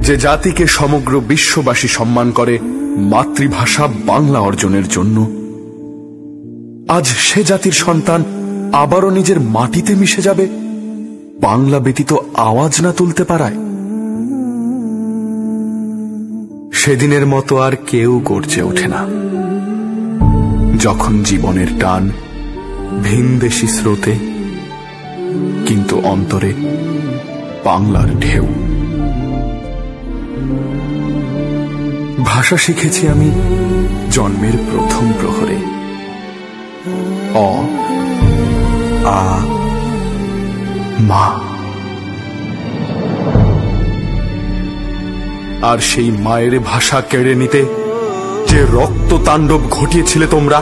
যে জাতিকে সমগ্র বিশ্ববাসী সম্মান করে মাতৃভাষা বাংলা অর্জনের জন্য, আজ সে জাতির সন্তান আবারও নিজের মাটিতে মিশে যাবে বাংলা ব্যতীত আওয়াজ না তুলতে পারায়। সেদিনের মতো আর কেউ গর্জে ওঠে না যখন জীবনের টান ভিনদেশী স্রোতে, কিন্তু অন্তরে বাংলার ঢেউ। ভাষা শিখেছি আমি জন্মের প্রথম প্রহরে। অ আ মা। আর সেই মায়ের ভাষা কেড়ে নিতে যে রক্ত তাণ্ডব ঘটিয়েছিলে তোমরা,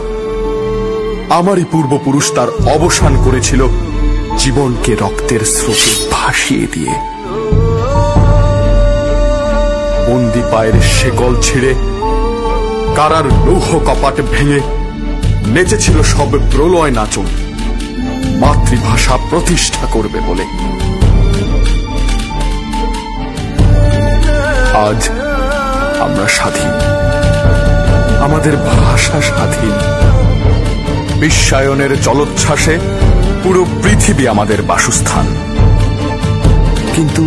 আমারই পূর্বপুরুষ তার অবসান করেছিল জীবনকে রক্তের স্রোতে ভাসিয়ে দিয়ে। বন্দি পায়ের শেকল ছিঁড়ে কারার লৌহ কপাট ভেঙে নেচেছিল সব প্রলয় নাচন মাতৃভাষা প্রতিষ্ঠা করবে বলে। আজ আমরা স্বাধীন, আমাদের ভাষা স্বাধীন। বিশ্বায়নের জলোচ্ছ্বাসে পুরো পৃথিবী আমাদের বাসস্থান। কিন্তু